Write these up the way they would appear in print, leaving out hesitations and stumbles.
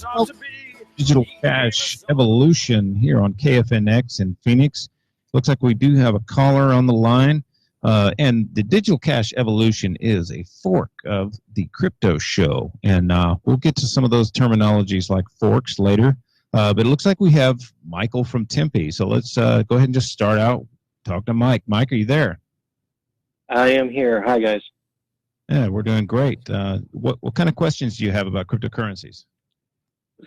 Well, Digital Cash Evolution here on KFNX in Phoenix. Looks like we do have a caller on the line. And the Digital Cash Evolution is a fork of the crypto show. And we'll get to some of those terminologies like forks later. But it looks like we have Michael from Tempe. So let's go ahead and just start out. Talk to Mike. Mike, are you there? I am here. Hi, guys. Yeah, we're doing great. What kind of questions do you have about cryptocurrencies?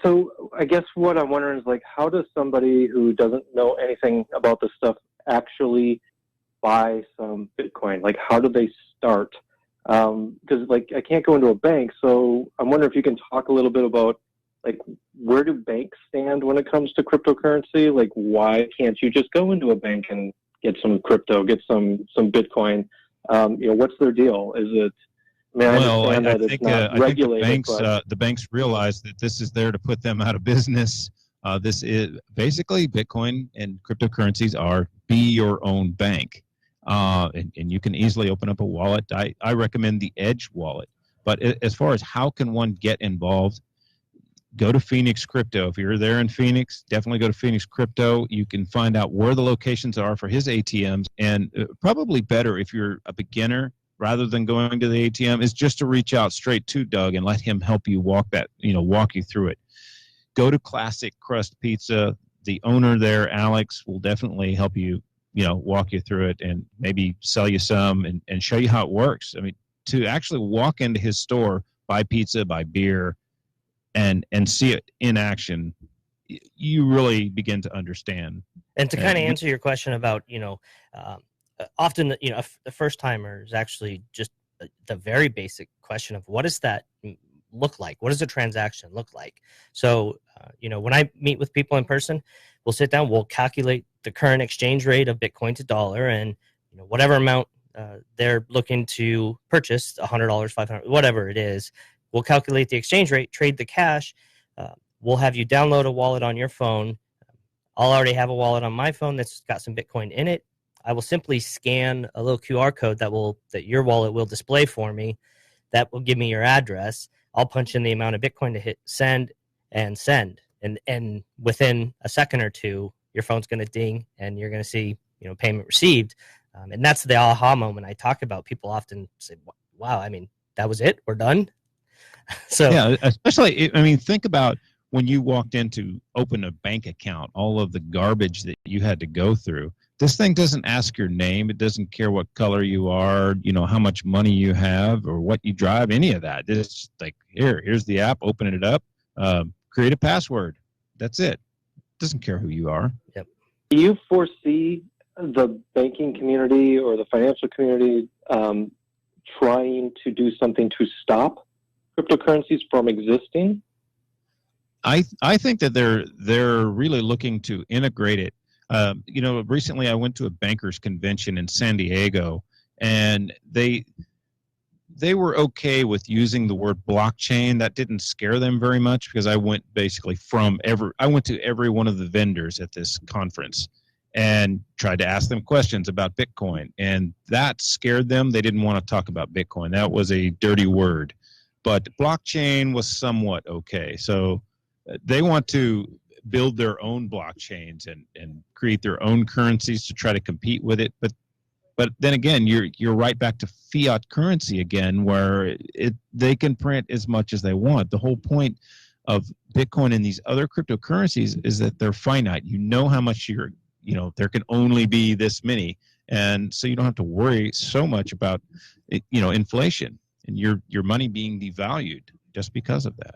So I guess what I'm wondering is, like, how does somebody who doesn't know anything about this stuff actually buy some Bitcoin? Like, how do they start? Because, like, I can't go into a bank, so I'm wondering if you can talk a little bit about, like, where do banks stand when it comes to cryptocurrency? Like, why can't you just go into a bank and get some crypto, get some Bitcoin? What's their deal? Is it? I think the banks realize that this is there to put them out of business. This is basically Bitcoin and cryptocurrencies are be your own bank, and you can easily open up a wallet. I recommend the Edge wallet. But as far as how can one get involved, go to Phoenix Crypto. If you're there in Phoenix, definitely go to Phoenix Crypto. You can find out where the locations are for his ATMs, and probably better if you're a beginner, rather than going to the ATM, is just to reach out straight to Doug and let him help you walk you through it. Go to Classic Crust Pizza. The owner there, Alex, will definitely help you, walk you through it and maybe sell you some and show you how it works. I mean, to actually walk into his store, buy pizza, buy beer, and see it in action, you really begin to understand. And to kind of answer your question about, often, the first timer is actually just the very basic question of what does that look like? What does a transaction look like? So, when I meet with people in person, we'll sit down, we'll calculate the current exchange rate of Bitcoin to dollar, and whatever amount they're looking to purchase, $100, $500, whatever it is, we'll calculate the exchange rate, trade the cash. We'll have you download a wallet on your phone. I'll already have a wallet on my phone that's got some Bitcoin in it. I will simply scan a little QR code that your wallet will display for me. That will give me your address. I'll punch in the amount of Bitcoin to hit send. And within a second or two, your phone's going to ding and you're going to see, payment received. And that's the aha moment I talk about. People often say, wow, I mean, that was it? We're done? So yeah, especially, think about when you walked in to open a bank account, all of the garbage that you had to go through. This thing doesn't ask your name. It doesn't care what color you are, how much money you have or what you drive, any of that. It's like, here's the app, open it up, create a password. That's it. It doesn't care who you are. Yep. Do you foresee the banking community or the financial community trying to do something to stop cryptocurrencies from existing? I think that they're really looking to integrate it. Recently I went to a bankers convention in San Diego, and they were okay with using the word blockchain. That didn't scare them very much because I went basically I went to every one of the vendors at this conference and tried to ask them questions about Bitcoin, and that scared them. They didn't want to talk about Bitcoin. That was a dirty word, but blockchain was somewhat okay. So they want to build their own blockchains and create their own currencies to try to compete with it. But then again, you're right back to fiat currency again, where they can print as much as they want. The whole point of Bitcoin and these other cryptocurrencies is that they're finite. You know how much there can only be this many. And so you don't have to worry so much about, inflation and your money being devalued just because of that.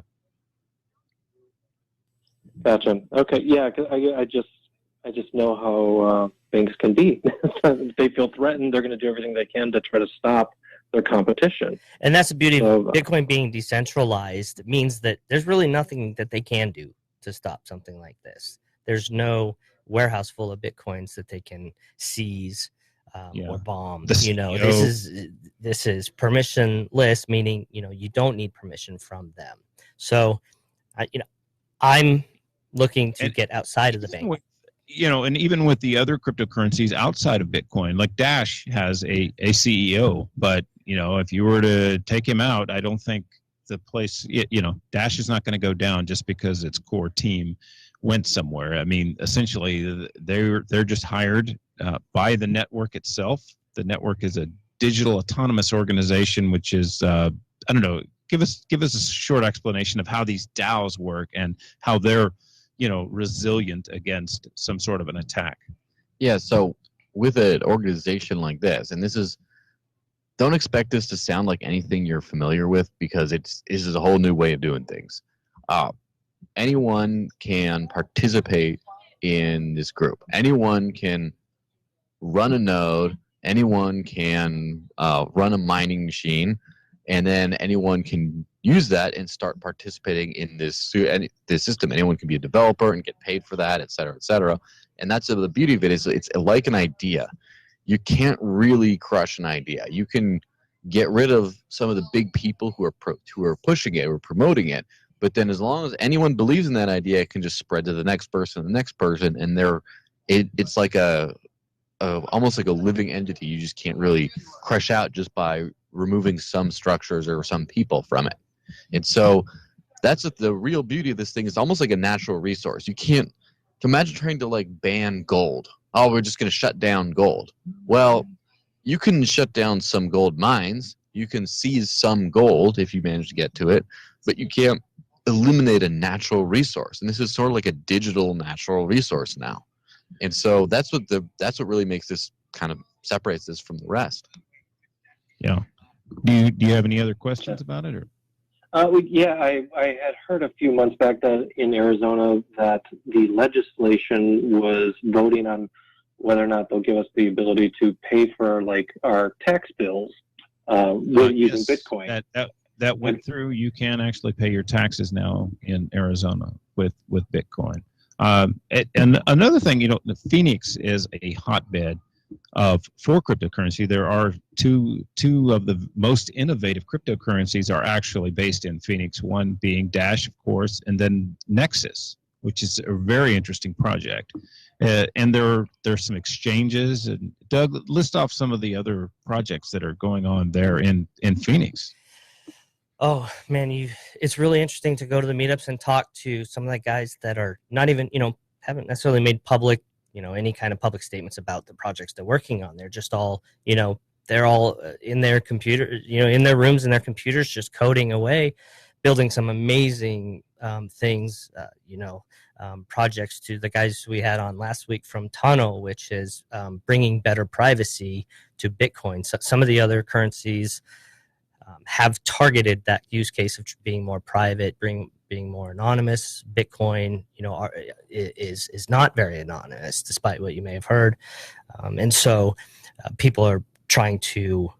Gotcha. Okay. Yeah. 'Cause I just know how banks can be. If they feel threatened, they're going to do everything they can to try to stop their competition. And that's the beauty of Bitcoin being decentralized. It means that there's really nothing that they can do to stop something like this. There's no warehouse full of Bitcoins that they can seize or bomb. This is permissionless, meaning you don't need permission from them. So, I'm looking to get outside of the bank. And even with the other cryptocurrencies outside of Bitcoin, like Dash has a CEO, but if you were to take him out, I don't think the place, Dash is not going to go down just because its core team went somewhere. I mean, essentially, they're just hired by the network itself. The network is a digital autonomous organization, which is I don't know. Give us a short explanation of how these DAOs work and how they're resilient against some sort of an attack. Yeah. So with an organization like this, and don't expect this to sound like anything you're familiar with, because this is a whole new way of doing things. Anyone can participate in this group. Anyone can run a node. Anyone can run a mining machine, and then anyone can use that and start participating in this system. Anyone can be a developer and get paid for that, et cetera, et cetera. And that's the beauty of it, is it's like an idea. You can't really crush an idea. You can get rid of some of the big people who are pushing it or promoting it, but then as long as anyone believes in that idea, it can just spread to the next person, and it's like almost like a living entity. You just can't really crush out just by removing some structures or some people from it. And so that's what the real beauty of this thing is. Almost like a natural resource. You can't imagine trying to ban gold. Oh, we're just going to shut down gold. Well, you can shut down some gold mines. You can seize some gold if you manage to get to it, but you can't eliminate a natural resource. And this is sort of like a digital natural resource now. And so that's what really makes this kind of separates this from the rest. Yeah. Do you have any other questions about it? Or? I had heard a few months back that in Arizona that the legislation was voting on whether or not they'll give us the ability to pay for our tax bills using Bitcoin. That went through. You can actually pay your taxes now in Arizona with Bitcoin. And another thing, Phoenix is a hotbed for cryptocurrency. There are two of the most innovative cryptocurrencies are actually based in Phoenix, one being Dash, of course, and then Nexus, which is a very interesting project. And there's some exchanges. And Doug, list off some of the other projects that are going on there in Phoenix. Oh man, it's really interesting to go to the meetups and talk to some of the guys that are not even, haven't necessarily made public, any kind of public statements about the projects they're working on. They're just all, they're all in their computer, in their rooms and their computers, just coding away, building some amazing things, projects. To the guys we had on last week from Tunnel, which is bringing better privacy to Bitcoin. So some of the other currencies have targeted that use case of being more private, being more anonymous. Bitcoin, is not very anonymous, despite what you may have heard. And so people are trying to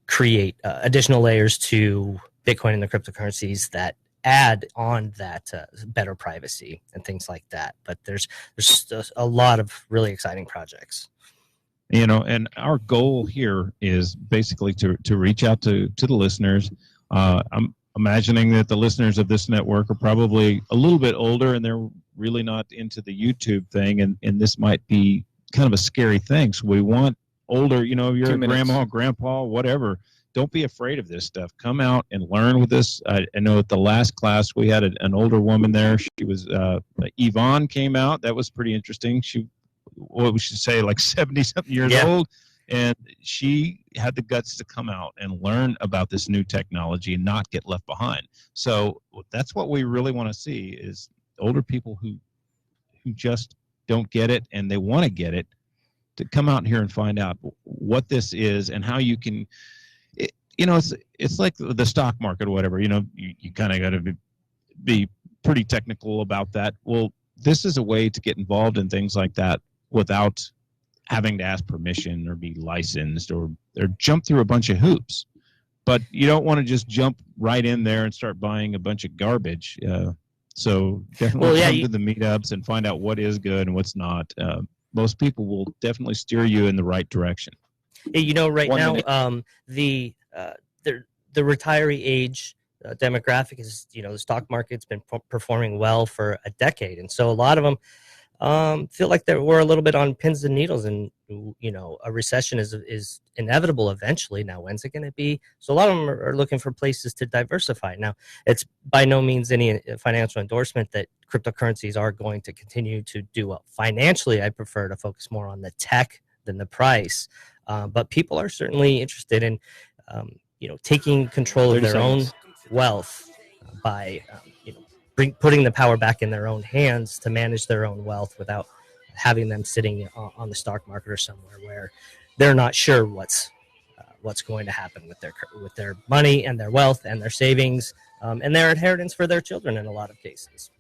create additional layers to Bitcoin and the cryptocurrencies that add on that better privacy and things like that. But there's a lot of really exciting projects. And our goal here is basically to reach out to the listeners. I'm imagining that the listeners of this network are probably a little bit older and they're really not into the YouTube thing, and this might be kind of a scary thing. So we want older, you're a grandma, grandpa, whatever. Don't be afraid of this stuff. Come out and learn with us. I know at the last class we had an older woman there. She was Yvonne came out. That was pretty interesting. What we should say, 70-something years old, and she had the guts to come out and learn about this new technology and not get left behind. So that's what we really want to see, is older people who just don't get it and they want to get it, to come out here and find out what this is and how you can. It's like the stock market or whatever. You kind of got to be pretty technical about that. Well, this is a way to get involved in things like that without having to ask permission or be licensed or jump through a bunch of hoops. But you don't want to just jump right in there and start buying a bunch of garbage. So definitely come to the meetups and find out what is good and what's not. Most people will definitely steer you in the right direction. Right now, the retiree age demographic is, the stock market's been performing well for a decade. And so a lot of them feel like we're a little bit on pins and needles, and a recession is inevitable eventually. Now, when's it going to be? So a lot of them are looking for places to diversify. Now, it's by no means any financial endorsement that cryptocurrencies are going to continue to do well. Financially, I prefer to focus more on the tech than the price, but people are certainly interested in taking control of their own wealth by putting the power back in their own hands to manage their own wealth without having them sitting on the stock market or somewhere where they're not sure what's going to happen with their money and their wealth and their savings and their inheritance for their children in a lot of cases.